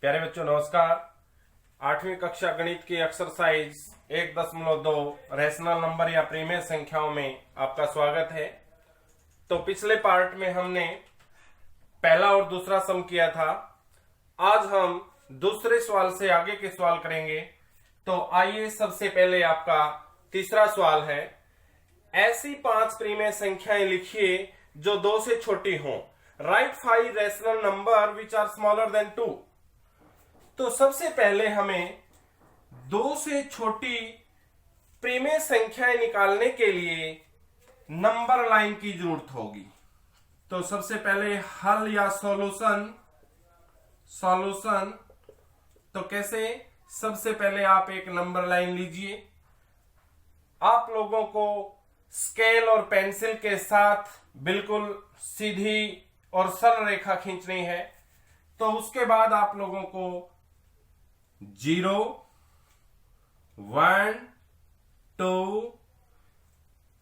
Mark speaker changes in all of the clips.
Speaker 1: प्यारे बच्चों नमस्कार। 8वीं कक्षा गणित की एक्सरसाइज 1.2 रैशनल नंबर या प्रीमिय संख्याओं में आपका स्वागत है। तो पिछले पार्ट में हमने पहला और दूसरा सम किया था। आज हम दूसरे सवाल से आगे के सवाल करेंगे। तो आइए सबसे पहले आपका तीसरा सवाल है, ऐसी 5 प्रीमिय संख्याएं लिखिए जो 2 से छोटी हों। Right 5 rational number which are smaller than 2। तो सबसे पहले हमें 2 से छोटी प्रीमिय संख्याएं निकालने के लिए नंबर लाइन की जरूरत होगी। तो सबसे पहले हल या सॉल्यूशन तो कैसे, सबसे पहले आप एक नंबर लाइन लीजिए। आप लोगों को स्केल और पेंसिल के साथ बिल्कुल सीधी और सरल रेखा खींचनी है। तो उसके बाद आप लोगों को 0, 1, 2,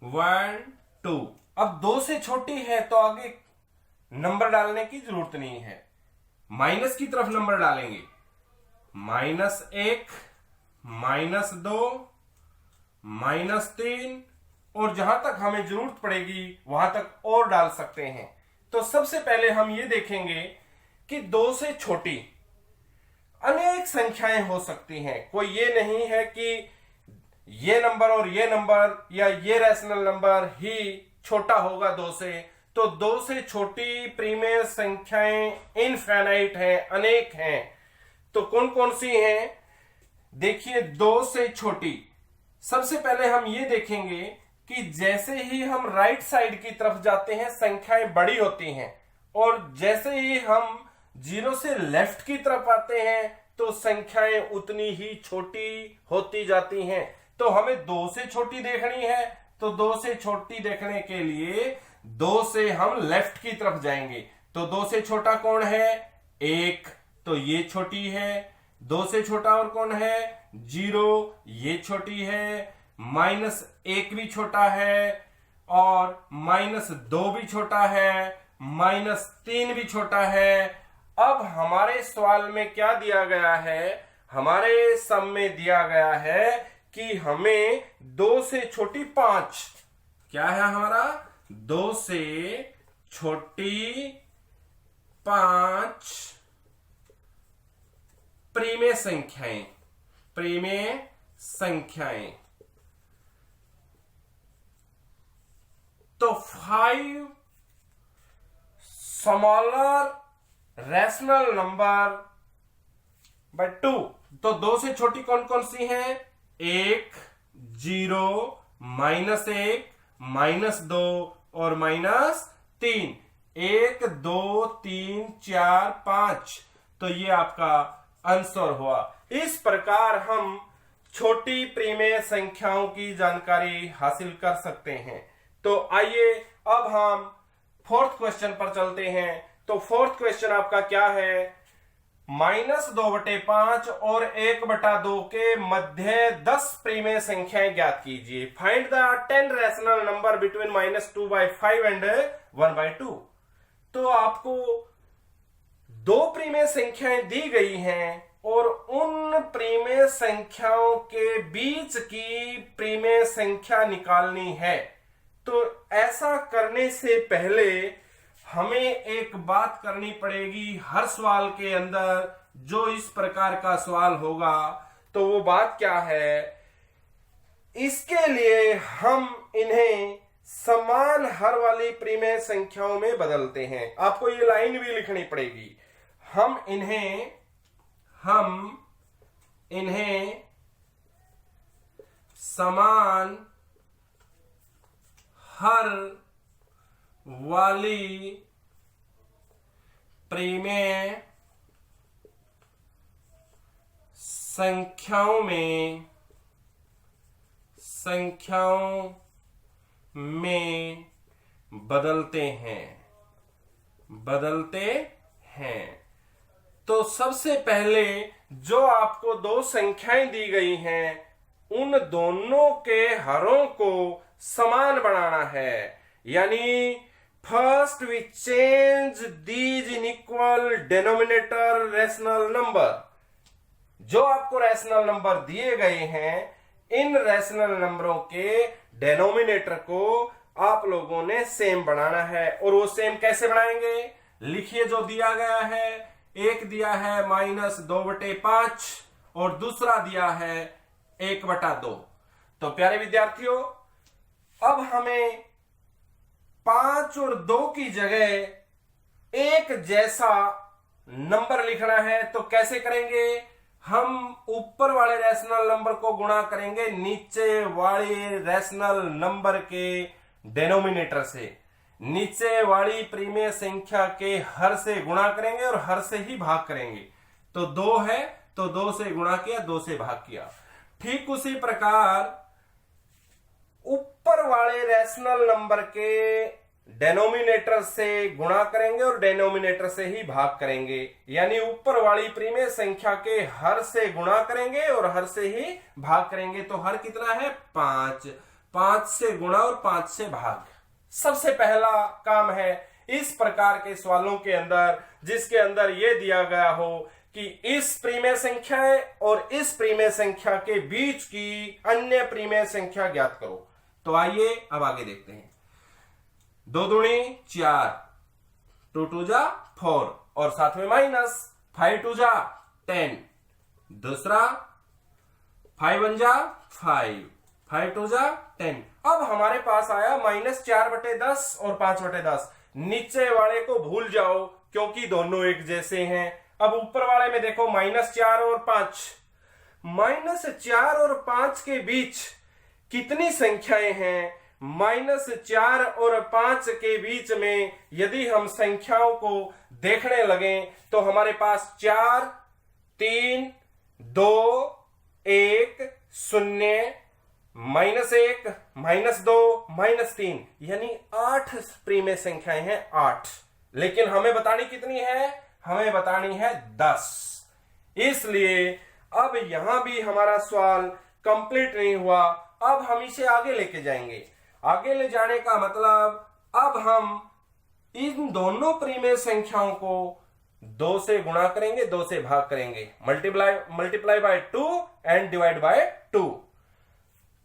Speaker 1: 1, 2। अब 2 से छोटी है तो आगे नंबर डालने की जरूरत नहीं है, माइनस की तरफ नंबर डालेंगे। -1, -2, -3 और जहां तक हमें जरूरत पड़ेगी वहां तक और डाल सकते हैं। तो सबसे पहले हम ये देखेंगे कि 2 से छोटी अनेक संख्याएं हो सकती हैं। कोई ये नहीं है कि ये नंबर और ये नंबर या ये रैशनल नंबर ही छोटा होगा 2 से। तो 2 से छोटी प्रीमिय संख्याएं इनफिनिट हैं, अनेक हैं। तो कौन कौन सी हैं? देखिए 2 से छोटी, सबसे पहले हम ये देखेंगे कि जैसे ही हम राइट साइड की तरफ जाते हैं संख्याएं बड़ी होती हैं, और जैसे ही हम 0 से लेफ्ट की तरफ आते हैं तो संख्याएं उतनी ही छोटी होती जाती हैं। तो हमें 2 से छोटी देखनी है, तो 2 से छोटी देखने के लिए 2 से हम लेफ्ट की तरफ जाएंगे। तो 2 से छोटा कौन है? 1, तो ये छोटी है। 2 से छोटा और कौन है? 0, ये छोटी है। -1 भी छोटा है, और -2 भी छोटा है, -3 भी छोटा है। अब हमारे सवाल में क्या दिया गया है? हमारे सम में दिया गया है कि हमें 2 से छोटी 5, क्या है हमारा? 2 से छोटी 5 प्रीमिय संख्याएं। तो 5 स्मॉलर रैशनल नंबर बाय 2। तो 2 से छोटी कौन कौन सी हैं? 1, 0, -1, -2 और -3। 1, 2, 3, 4, 5। तो ये आपका आंसर हुआ। इस प्रकार हम छोटी प्रीमिय संख्याओं की जानकारी हासिल कर सकते हैं। तो आइए अब हम 4th क्वेश्चन पर चलते हैं। तो 4th क्वेश्चन आपका क्या है? -2/5 और 1/2 के मध्य 10 प्रीमिय संख्याएं ज्ञात कीजिए। Find the 10 rational number between -2/5 and 1/2। तो आपको 2 प्रीमिय संख्याएं दी गई हैं, और उन प्रीमिय संख्याओं के बीच की प्रीमिय संख्या निकालनी है। तो ऐसा करने से पहले हमें एक बात करनी पड़ेगी। हर सवाल के अंदर जो इस प्रकार का सवाल होगा, तो वो बात क्या है? इसके लिए हम इन्हें समान हर वाली प्रीमिय संख्याओं में बदलते हैं। आपको ये लाइन भी लिखनी पड़ेगी। हम इन्हें समान हर वाली प्रीमिय संख्याओं में बदलते हैं। तो सबसे पहले जो आपको 2 संख्याएं दी गई हैं, उन दोनों के हरों को समान बनाना है। यानी first we change these in equal denominator rational number. जो आपको रैशनल नंबर दिए गए हैं, इन रैशनल नंबरों के डेनोमिनेटर को आप लोगों ने सेम बनाना है। और वो सेम कैसे बनाएंगे? लिखिए जो दिया गया है। एक दिया है -2/5 और दूसरा दिया है 1/2। तो प्यारे विद्यार्थियों, अब हमें 5 और 2 की जगह एक जैसा नंबर लिखना है। तो कैसे करेंगे? हम ऊपर वाले रैशनल नंबर को गुणा करेंगे नीचे वाले रैशनल नंबर के डेनोमिनेटर से। नीचे वाली प्रीमेय संख्या के हर से गुणा करेंगे और हर से ही भाग करेंगे। तो 2 है तो 2 से गुणा किया, 2 से भाग किया। ठीक उसी प्रकार ऊपर वाले रैशनल नंबर के डेनोमिनेटर से गुणा करेंगे और डेनोमिनेटर से ही भाग करेंगे। यानी ऊपर वाली प्रीमेय संख्या के हर से गुणा करेंगे और हर से ही भाग करेंगे। तो हर कितना है? 5। 5 से गुणा और 5 से भाग। सबसे पहला काम है इस प्रकार के सवालों के अंदर, जिसके अंदर यह दिया गया हो कि इस प्रीमेय संख्या और इस प्रीमेय संख्या के बीच की अन्य प्रीमेय संख्या ज्ञात करो। तो आइए अब आगे देखते हैं। 2 दूनी 4, 2 2 जा 4 और साथ में माइनस 5 2 जा 10। दूसरा 5 1 जा 5, 5 2 जा 10। अब हमारे पास आया -4/10 और 5/10। नीचे वाले को भूल जाओ क्योंकि दोनों एक जैसे हैं। अब ऊपर वाले में देखो -4 और 5। -4 और 5 के बीच कितनी संख्याएं हैं? -4 और 5 के बीच में यदि हम संख्याओं को देखने लगें तो हमारे पास 4 3 2 1 0 -1 -2 -3 यानी 8 प्रीमेय संख्याएं हैं। 8। लेकिन हमें बतानी कितनी है? हमें बतानी है 10। इसलिए अब यहां भी हमारा सवाल कंप्लीट नहीं हुआ। अब हम इसे आगे लेके जाएंगे। आगे ले जाने का मतलब अब हम इन दोनों प्रीमेय संख्याओं को 2 से गुणा करेंगे, 2 से भाग करेंगे। Multiply by 2 and divide by 2।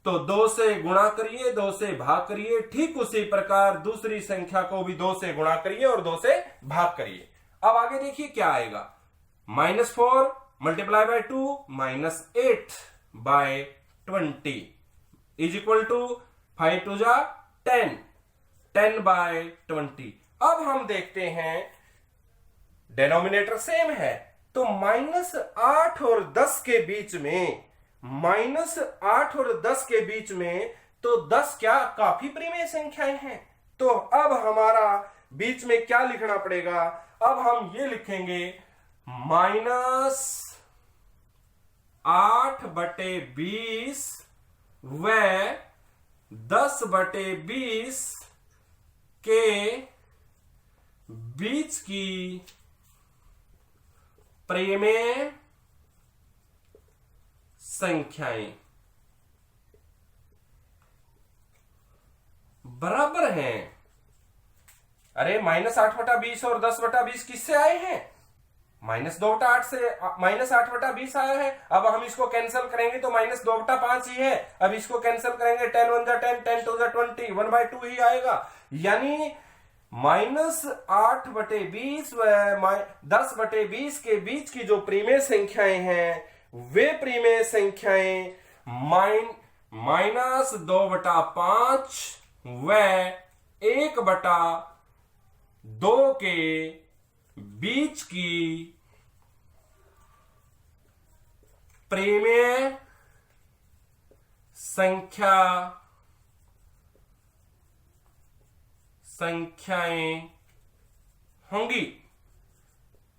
Speaker 1: तो 2 से गुणा करिए, 2 से भाग करिए। ठीक उसी प्रकार दूसरी संख्या को भी 2 से गुणा करिए और 2 से भाग करिए। अब आगे देखिए क्या आएगा। -4 multiply by 2 -8/20 is equal to 5 2 जा 10, 10/20। अब हम देखते हैं डेनोमिनेटर सेम है तो -8 और 10 के बीच में, -8 और 10 के बीच में तो 10 क्या काफी प्रीमेय संख्याएं हैं। तो अब हमारा बीच में क्या लिखना पड़ेगा? अब हम ये लिखेंगे -8/20 व 10/20 के बीच की प्रीमेय संख्याएं बराबर हैं। अरे -8/20 और 10/20 किससे आए हैं? -2/8 से -8/20 आया है। अब हम इसको कैंसिल करेंगे तो -2/5 ही है। अब इसको कैंसिल करेंगे 10 1 जा 10, 10 2 जा 20, 1/2 ही आएगा। यानी -8/20 व 10/20 के बीच की जो प्रीमेय संख्याएं हैं वे प्रीमेय संख्याएं -2/5 व 1/2 के बीच की प्रीमेय संख्याएं होंगी।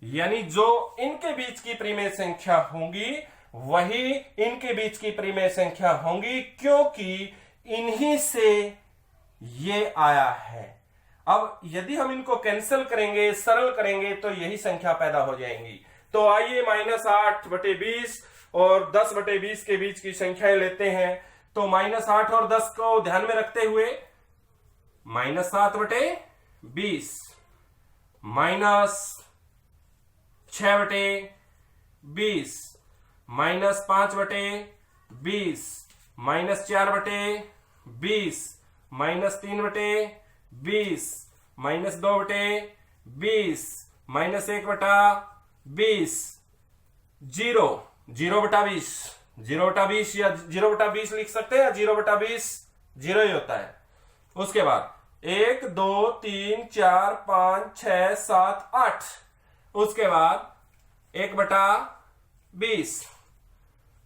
Speaker 1: यानी जो इनके बीच की प्रीमेय संख्या होंगी वही इनके बीच की प्रीमेय संख्या होंगी, क्योंकि इन्हीं से ये आया है। अब यदि हम इनको कैंसिल करेंगे, सरल करेंगे तो यही संख्या पैदा हो जाएंगी। तो आइए -8/20 और 10/20 के बीच की संख्याएं लेते हैं। तो -8 और 10 को ध्यान में रखते हुए -7/20 20 minus 6/20 minus 5/20 minus 4/20 minus 3/20 minus 2/20 minus 1/20 0/20 0/20 या 0/20 लिख सकते हैं, या 0/20 0 ही होता है। उसके बाद 1 2 3 4 5 6 7 8, उसके बाद 1/20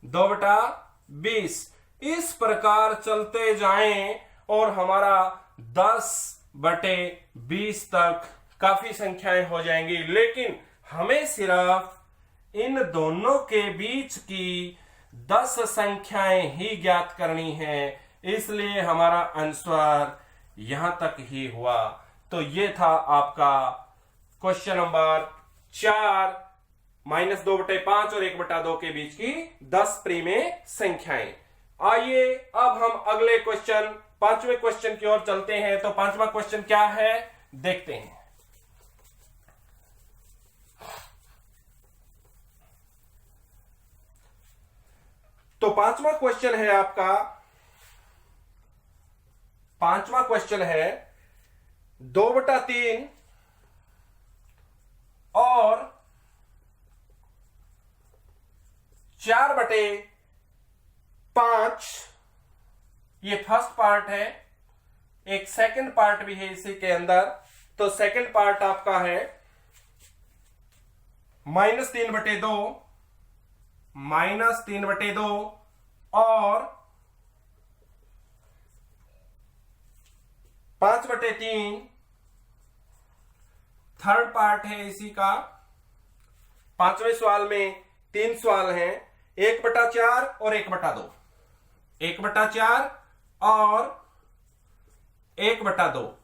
Speaker 1: 2/20, इस प्रकार चलते जाएं और हमारा 10/20 तक काफी संख्याएं हो जाएंगी। लेकिन हमें सिर्फ इन दोनों के बीच की 10 संख्याएं ही ज्ञात करनी है, इसलिए हमारा आंसर यहां तक ही हुआ। तो ये था आपका क्वेश्चन नंबर 4, -2/5 और 1/2 के बीच की 10 प्रीमेय संख्याएं। आइए अब हम अगले क्वेश्चन 5वें क्वेश्चन की ओर चलते हैं। तो 5वां क्वेश्चन क्या है देखते हैं। तो 5वां क्वेश्चन है आपका, 5वां क्वेश्चन है 2/3 और 4/5। ये फर्स्ट पार्ट है, एक सेकंड पार्ट भी है इसी के अंदर। तो सेकंड पार्ट आपका है -3/2 और 5/3। थर्ड पार्ट है इसी का। 5वें सवाल में 3 सवाल हैं, 1/4 और 1/2, 1/4 और 1/2।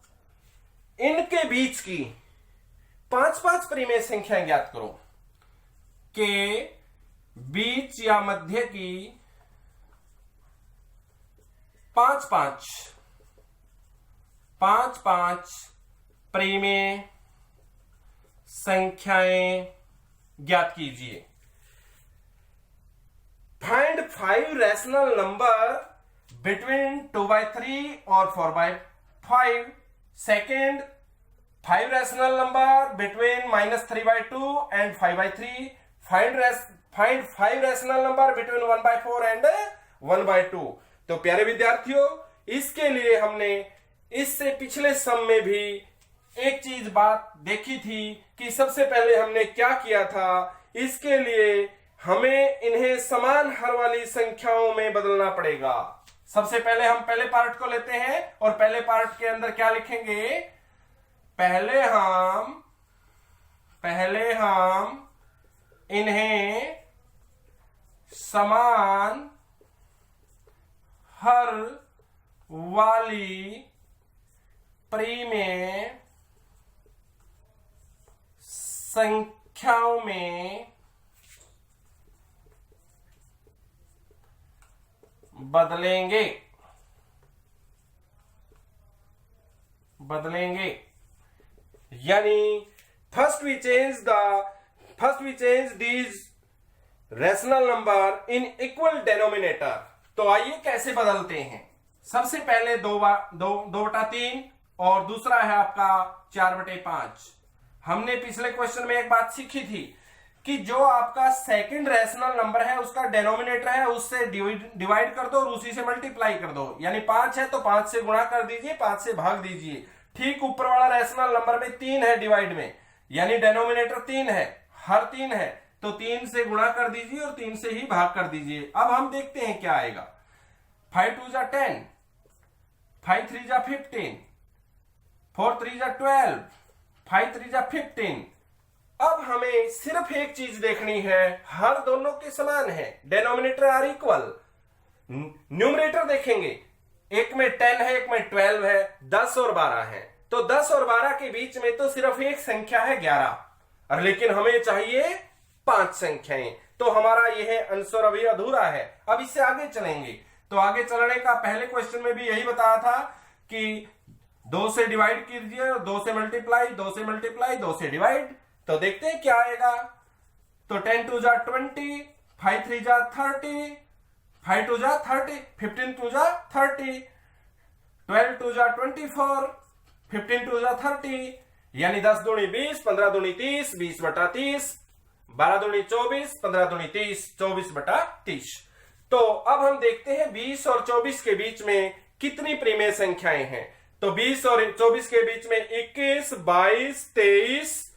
Speaker 1: इनके बीच की 5-5 प्रीमेय संख्या ज्ञात करो। के बीच या मध्य की 5-5 प्रीमेय संख्याएं ज्ञात कीजिए। फाइंड 5 रैशनल नंबर बिटवीन 2/3 और 4/5। Second, 5 rational number between -3/2 and 5/3। Find 5 rational number between 1/4 and 1/2। तो प्यारे विद्यार्थियों, इसके लिए हमने इससे पिछले सम में भी एक चीज बात देखी थी कि सबसे पहले हमने क्या किया था। इसके लिए हमें इन्हें समान हर वाली संख्याओं में बदलना पड़ेगा। सबसे पहले हम पहले पार्ट को लेते हैं और पहले पार्ट के अंदर क्या लिखेंगे, पहले हम इन्हें समान हर वाली प्रीमेय संख्याओं में बदलेंगे। यानी first we change these rational number in equal denominator. तो आइए कैसे बदलते हैं। सबसे पहले 2/3 और दूसरा है आपका 4/5। हमने पिछले क्वेश्चन में एक बात सीखी थी कि जो आपका सेकंड रैशनल नंबर है उसका डेनोमिनेटर है उससे डिवाइड कर दो और उसी से मल्टीप्लाई कर दो। यानी 5 है तो 5 से गुणा कर दीजिए, 5 से भाग दीजिए। ठीक ऊपर वाला रैशनल नंबर में 3 है डिवाइड में, यानी डेनोमिनेटर 3 है, हर 3 है तो 3 से गुणा कर दीजिए और 3 से ही भाग कर दीजिए। अब हम देखते हैं क्या आएगा। 5 2 10, 5 3 15, 4 3 12, 5 3 15। अब हमें सिर्फ एक चीज देखनी है, हर दोनों के समान है, डेनोमिनेटर आर इक्वल। न्यूमरेटर देखेंगे, एक में 10 है एक में 12 है, 10 और 12 है। तो 10 और 12 के बीच में तो सिर्फ एक संख्या है 11, और लेकिन हमें चाहिए 5 संख्याएं। तो हमारा यह आंसर अभी अधूरा है। अब इससे आगे चलेंगे। तो आगे चलने का पहले क्वेश्चन में भी यही बताया था कि 2 से डिवाइड कीजिए, 2 से मल्टीप्लाई, 2 से मल्टीप्लाई, 2 से डिवाइड, तो देखते हैं क्या आएगा। तो 10 टू जा 20, 5 3 जा 30, 5 टू जा 30, 15 टू जा 30, 12 टू जा 24, 15 टू जा 30, यानी 10 दूनी 20, 15 दूनी 30, 20 बटा 30, 12 दूनी 24, 15 दूनी 30, 24 बटा 30। तो अब हम देखते हैं 20 और 24 के बीच में कितनी प्रीमेय संख्याएं हैं। तो 20 और 24 के बीच में 21, 22, 23,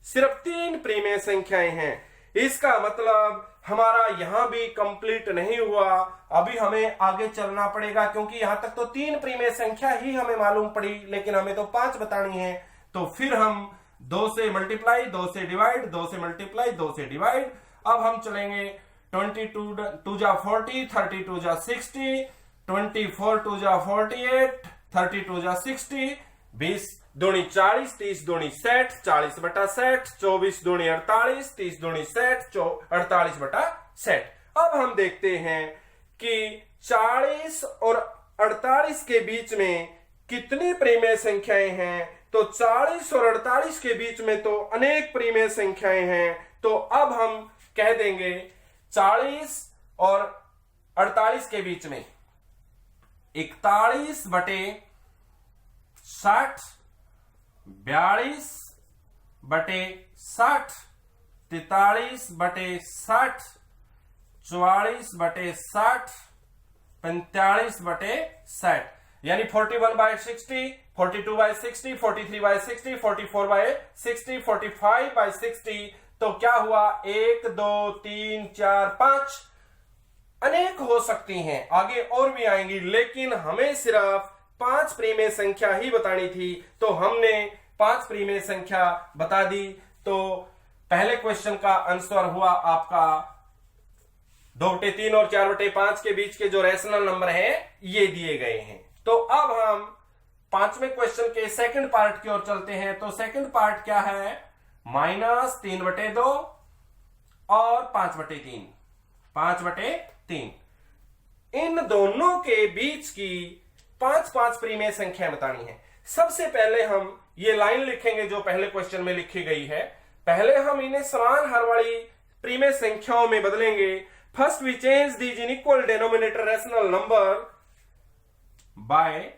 Speaker 1: सिर्फ 3 प्रीमेय संख्याएं हैं। इसका मतलब हमारा यहां भी कंप्लीट नहीं हुआ, अभी हमें आगे चलना पड़ेगा, क्योंकि यहां तक तो 3 प्रीमेय संख्या ही हमें मालूम पड़ी, लेकिन हमें तो 5 बतानी है। तो फिर हम 2 से मल्टीप्लाई, 2 से डिवाइड, 2 से मल्टीप्लाई, 2 से डिवाइड। अब हम चलेंगे 22 टू जा 40, 30 टू जा 60, 24 टू जा 48, 30 टू जा 60, 20 दूनी 40, 30 दूनी 60, 40 बटा 60, 24 दूनी 48, 30 दूनी 60, 48 बटा 60। अब हम देखते हैं कि 40 और 48 के बीच में कितनी प्रीमेय संख्याएं हैं। तो 40 और 48 के बीच में तो अनेक प्रीमेय संख्याएं हैं। तो अब हम कह देंगे 40 और 48 के बीच में 41 बटे 60, 42 बटे 60, 43 बटे 60, 44 बटे 60, 45 बटे 60, यानी 41 by 60, 42 by 60, 43 by 60, 44 by 60, 45 by 60। तो क्या हुआ, 1 2 3 4 5 अनेक हो सकती हैं, आगे और भी आएंगी, लेकिन हमें सिर्फ 5 प्रीमेय संख्या ही बतानी थी। तो हमने 5 प्रीमेय संख्या बता दी। तो पहले क्वेश्चन का आंसर हुआ आपका 2/3 और 4/5 के बीच के जो रैशनल नंबर हैं ये दिए गए हैं। तो अब हम 5वें क्वेश्चन के सेकंड पार्ट की ओर चलते हैं। तो सेकंड पार्ट क्या है, -3/2 और 5/3, 5/3। इन दोनों के बीच की 5 प्रीमेय संख्या बतानी है। सबसे पहले हम ये लाइन लिखेंगे जो पहले क्वेश्चन में लिखी गई है। पहले हम इन्हें समान हर वाली प्रीमेय संख्याओं में बदलेंगे। First we change these in equal denominator rational number by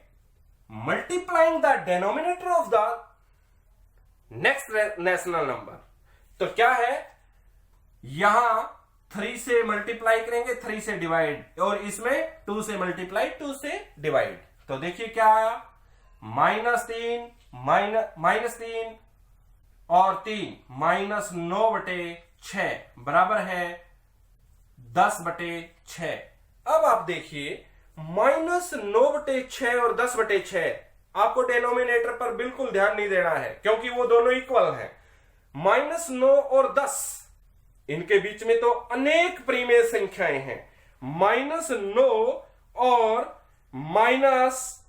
Speaker 1: multiplying the denominator of the next rational number. तो क्या है, यहां 3 से मल्टीप्लाई करेंगे, 3 से डिवाइड, और इसमें 2 से मल्टीप्लाई, 2 से डिवाइड। तो देखिए क्या आया, -3 और 3, -9/6 बराबर है 10/6। अब आप देखिए -9/6 और 10/6, आपको डिनोमिनेटर पर बिल्कुल ध्यान नहीं देना है, क्योंकि वो दोनों इक्वल हैं। -9 और 10, इनके बीच में तो अनेक प्रीमेय संख्याएं हैं। -9 और -9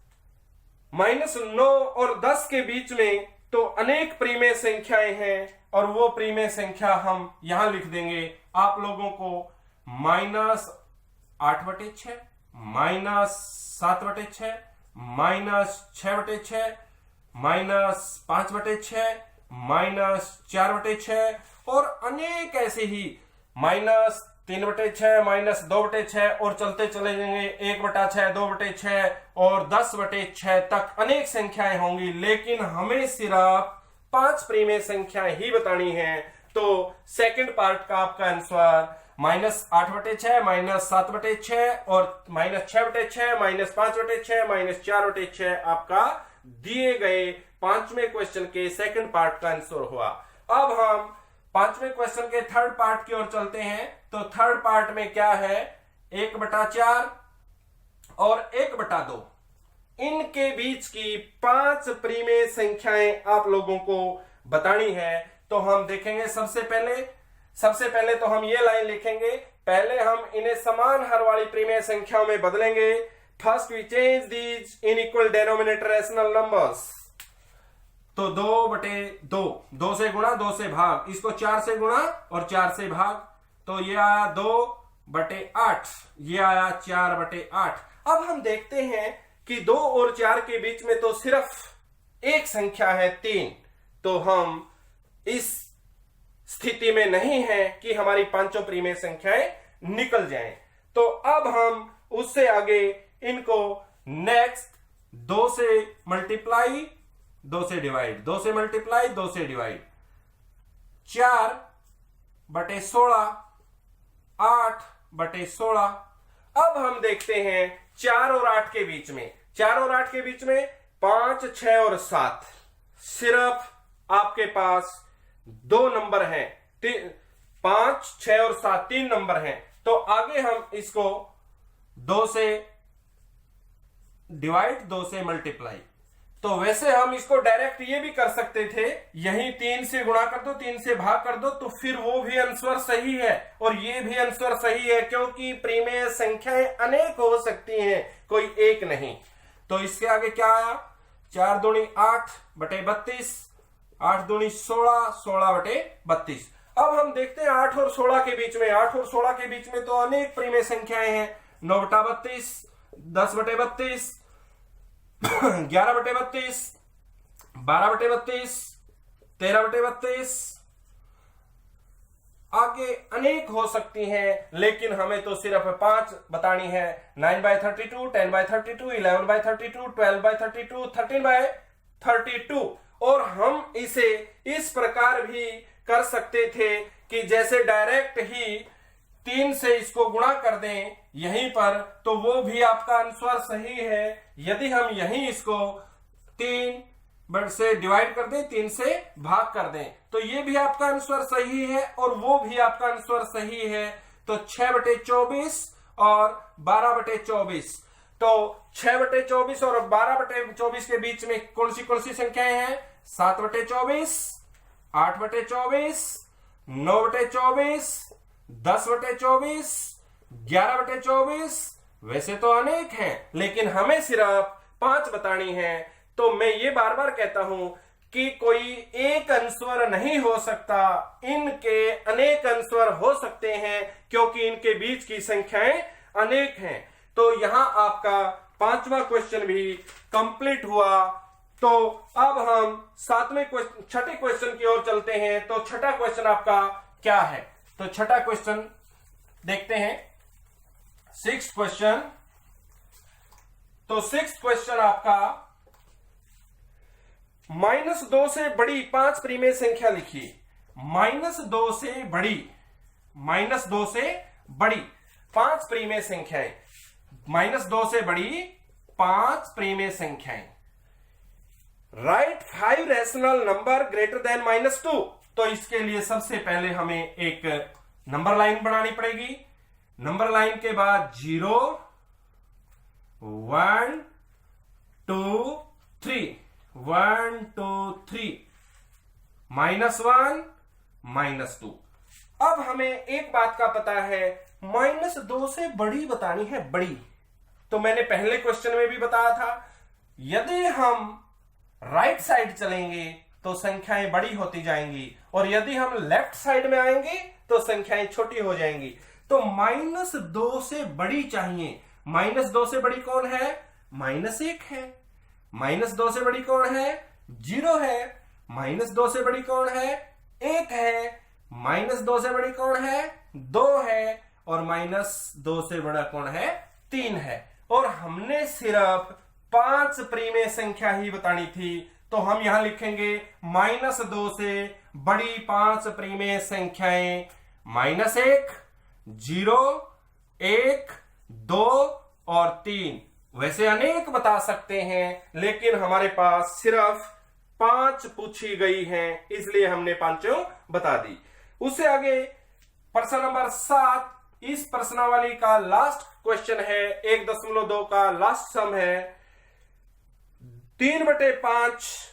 Speaker 1: और 10 के बीच में तो अनेक प्रीमेय संख्याएं हैं, और वो प्रीमेय संख्या हम यहां लिख देंगे आप लोगों को। -8/6, -7/6, -6/6, -5/6, -4/6, और अनेक ऐसे ही -3/6, -2/6, और चलते चले जाएंगे 1/6, 2/6 और 10/6 तक अनेक संख्याएं होंगी, लेकिन हमें सिर्फ 5 प्रीमेय संख्याएं ही बतानी है। तो सेकंड पार्ट का आपका आंसर -8/6, -7/6 और -6/6, -5/6, -4/6 आपका दिए गए 5वें क्वेश्चन के सेकंड पार्ट का आंसर हुआ। अब हम 5वें क्वेश्चन के थर्ड पार्ट की ओर चलते हैं। तो थर्ड पार्ट में क्या है, 1/4 और 1/2, इनके बीच की 5 प्रीमेय संख्याएं आप लोगों को बतानी है। तो हम देखेंगे सबसे पहले तो हम ये लाइन लिखेंगे। पहले हम इन्हें समान हर वाली प्रीमेय संख्याओं में बदलेंगे। First we change these in equal denominator rational numbers. तो 2/2, 2 से गुणा, 2 से भाग, इसको 4 से गुणा और 4 से भाग, तो ये आया 2/8, ये आया 4/8। अब हम देखते हैं कि 2 और 4 के बीच में तो सिर्फ एक संख्या है 3, तो हम इस स्थिति में नहीं है कि हमारी पांचों प्रीमेय संख्याएं निकल जाएं। तो अब हम उससे आगे इनको नेक्स्ट 2 से मल्टीप्लाई 2 से डिवाइड, 2 से मल्टीप्लाई 2 से डिवाइड, 4/16, 8/16। अब हम देखते हैं 4 और 8 के बीच में, 4 और 8 के बीच में 5, 6 और 7, सिर्फ आपके पास 2 नंबर हैं, 5, 6 और 7 3 नंबर हैं। तो आगे हम इसको 2 से डिवाइड, 2 से मल्टीप्लाई। तो वैसे हम इसको डायरेक्ट ये भी कर सकते थे, यही 3 से गुणा कर दो, 3 से भाग कर दो, तो फिर वो भी आंसर सही है और ये भी आंसर सही है, क्योंकि प्रीमेय संख्याएं अनेक हो सकती हैं, कोई एक नहीं। तो इसके आगे क्या आया, 4 दूनी 8/32, 8 दूनी 16, 16/32। अब हम देखते हैं 8 और 16 के बीच में, 8 और 16 के बीच में तो अनेक प्रीमेय संख्याएं हैं, 9/32, 10/32, 11/32, 12/32, 13/32, आगे अनेक हो सकती हैं, लेकिन हमें तो सिर्फ 5 बतानी है। 9/32, 10/32, 11/32, 12/32, 13/32। और हम इसे इस प्रकार भी कर सकते थे कि जैसे डायरेक्ट ही 3 से इसको गुणा कर दें यहीं पर, तो वो भी आपका आंसर सही है। यदि हम यहीं इसको 3 से डिवाइड कर दें, 3 से भाग कर दें, तो ये भी आपका आंसर सही है और वो भी आपका आंसर सही है। तो 6/24 और 12/24। तो 6/24 और 12/24 के बीच में कौन सी संख्याएं हैं, 7/24, 8/24, 9/24, 10/24, 11/24। वैसे तो अनेक हैं, लेकिन हमें सिर्फ 5 बतानी है। तो मैं ये बार बार कहता हूं कि कोई एक आंसर नहीं हो सकता, इनके अनेक आंसर हो सकते हैं, क्योंकि इनके बीच की संख्याएं अनेक हैं। तो यहां आपका 5वां क्वेश्चन भी कंप्लीट हुआ। तो अब हम 6ठे क्वेश्चन की ओर चलते हैं। तो छठा क्वेश्चन आपका क्या है, तो छठा क्वेश्चन देखते हैं, 6th क्वेश्चन। तो 6th क्वेश्चन आपका -2 से बड़ी 5 प्रीमेय संख्या लिखिए। -2 से बड़ी, -2 से बड़ी 5 प्रीमेय संख्याएं, -2 से बड़ी 5 प्रीमेय संख्याएं। Right 5 rational number greater than -2। तो इसके लिए सबसे पहले हमें एक नंबर लाइन बनानी पड़ेगी। नंबर लाइन के बाद 0, 1, 2, 3, 1, 2, 3, -1, -2। अब हमें एक बात का पता है, -2 से बड़ी बतानी है, बड़ी। तो मैंने पहले क्वेश्चन में भी बताया था, यदि हम राइट साइड चलेंगे तो संख्याएं बड़ी होती जाएंगी, और यदि हम लेफ्ट साइड में आएंगे तो संख्याएं छोटी हो जाएंगी। तो -2 से बड़ी चाहिए। -2 से बड़ी कौन है, -1 है। -2 से बड़ी कौन है, 0 है। -2 से बड़ी कौन है, 1 है। -2 से बड़ी कौन है, 2 है। और -2 से बड़ा कौन है, 3 है। और हमने सिर्फ 5 प्रीमेय संख्या ही बतानी थी, तो हम यहां लिखेंगे -2 से बड़ी 5 प्रीमेय संख्याएं, -1, 0, 1, 2 और 3। वैसे अनेक बता सकते हैं, लेकिन हमारे पास सिर्फ 5 पूछी गई हैं, इसलिए हमने 5 बता दी। उससे आगे प्रश्न नंबर 7, इस प्रश्नावली का लास्ट क्वेश्चन है, 1.2 का लास्ट सम है। 3/5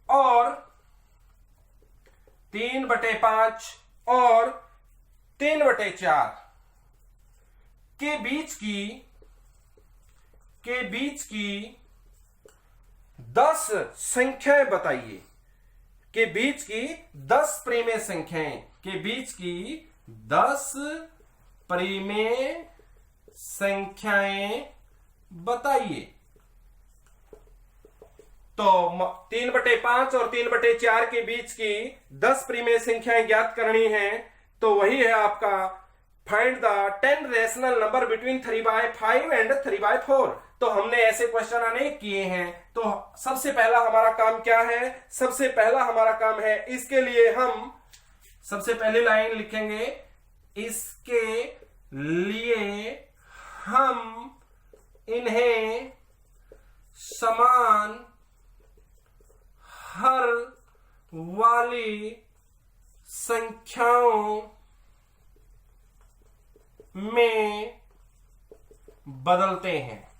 Speaker 1: और 3/5 और 3/4 के बीच की 10 संख्याएं बताइए। के बीच की 10 प्रीमेय संख्याएं, के बीच की 10 प्रीमेय संख्याएं बताइए। तो 3/5 और 3/4 के बीच की 10 प्रीमेय संख्याएं ज्ञात करनी है। तो वही है आपका find the 10 rational number between 3/5 and 3/4। तो हमने ऐसे क्वेश्चन अनेक किए हैं। तो सबसे पहला हमारा काम क्या है? सबसे पहला हमारा काम है, इसके लिए हम सबसे पहली लाइन लिखेंगे, इसके लिए हम इन्हें समान हर वाली संख्याओं में बदलते हैं।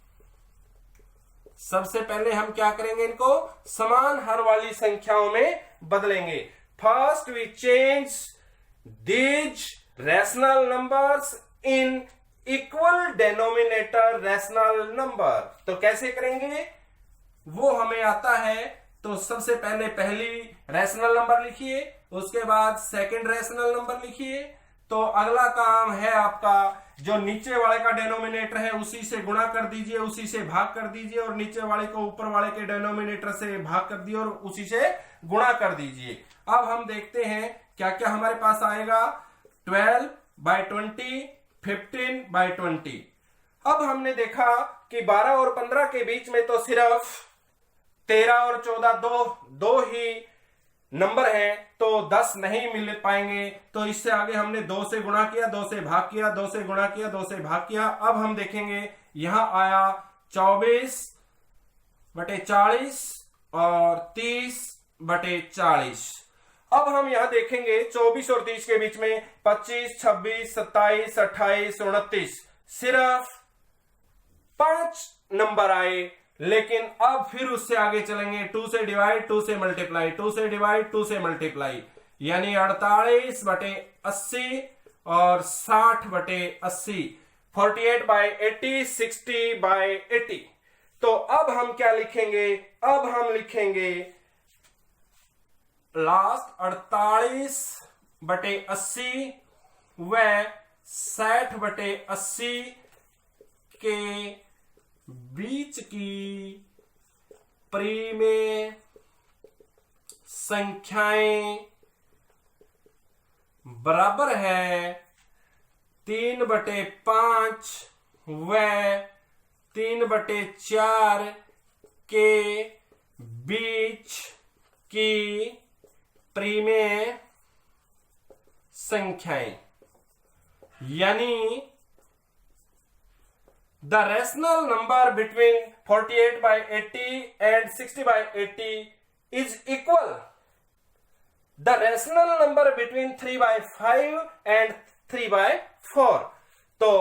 Speaker 1: सबसे पहले हम क्या करेंगे? इनको समान हर वाली संख्याओं में बदलेंगे। First we change these rational numbers in equal denominator rational number. तो कैसे करेंगे वो हमें आता है। तो सबसे पहले पहली रैशनल नंबर लिखिए, उसके बाद सेकंड रैशनल नंबर लिखिए। तो अगला काम है आपका, जो नीचे वाले का डेनोमिनेटर है उसी से गुणा कर दीजिए, उसी से भाग कर दीजिए, और नीचे वाले को ऊपर वाले के डेनोमिनेटर से भाग कर दिए और उसी से गुणा कर दीजिए। अब हम देखते हैं क्या क्या हमारे पास आएगा। 12/20, 15/20। अब हमने देखा कि 12 और 15 के बीच में तो सिर्फ 13 और 14 दो ही नंबर है, तो 10 नहीं मिल पाएंगे। तो इससे आगे हमने 2 से गुणा किया, 2 से भाग किया, 2 से गुणा किया, 2 से भाग किया। अब हम देखेंगे यहां आया 24/40 और 30/40। अब हम यहां देखेंगे 24 और 30 के बीच में 25, 26, 27, 28, 29 सिर्फ 5 नंबर आए। लेकिन अब फिर उससे आगे चलेंगे, 2 से डिवाइड, 2 से मल्टीप्लाई, 2 से डिवाइड, 2 से मल्टीप्लाई, यानी 48/80 और 60/80, 48/80, 60/80। तो अब हम क्या लिखेंगे? अब हम लिखेंगे लास्ट 48/80 व 60/80 के बीच की प्रीमेय संख्याएं बराबर है 3/5 व 3/4 के बीच की प्रीमेय संख्याएं, यानी the rational number between 48/80 and 60/80 is equal the rational number between 3/5 and 3/4। तो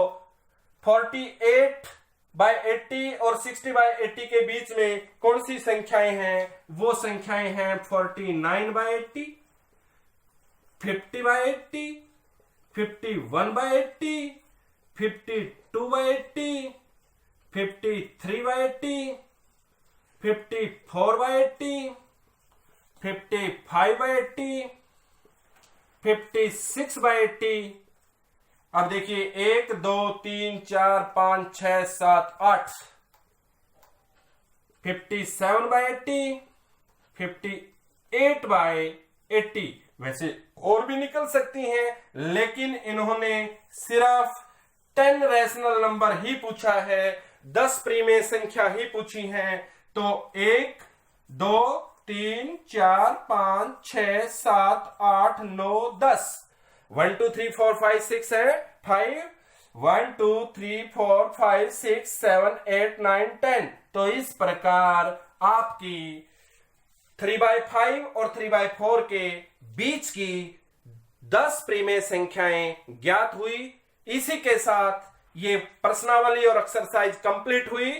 Speaker 1: 48/80 और 60/80 के बीच में कौन सी संख्याएं हैं? वो संख्याएं हैं 49/80, 50/80, 51/80, 52/80, 53/80, 54/80, 55/80, 56/80। अब देखिए 1 2 3 4 5 6 7 8, 57/80, 58/80। वैसे और भी निकल सकती हैं, लेकिन इन्होंने सिर्फ 10 रैशनल नंबर ही पूछा है, 10 प्रीमेय संख्या ही पूछी हैं। तो 1 2 3 4 5 6 7 8 9 10, 1 2 3 4 5 6 है 5, 1 2 3 4 5 6 7 8 9 10। तो इस प्रकार आपकी 3/5 और 3/4 के बीच की 10 प्रीमेय संख्याएं ज्ञात हुई। इसी के साथ ये प्रश्नावली और एक्सरसाइज कंप्लीट हुई,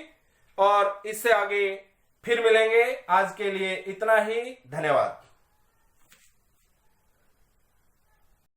Speaker 1: और इससे आगे फिर मिलेंगे। आज के लिए इतना ही, धन्यवाद।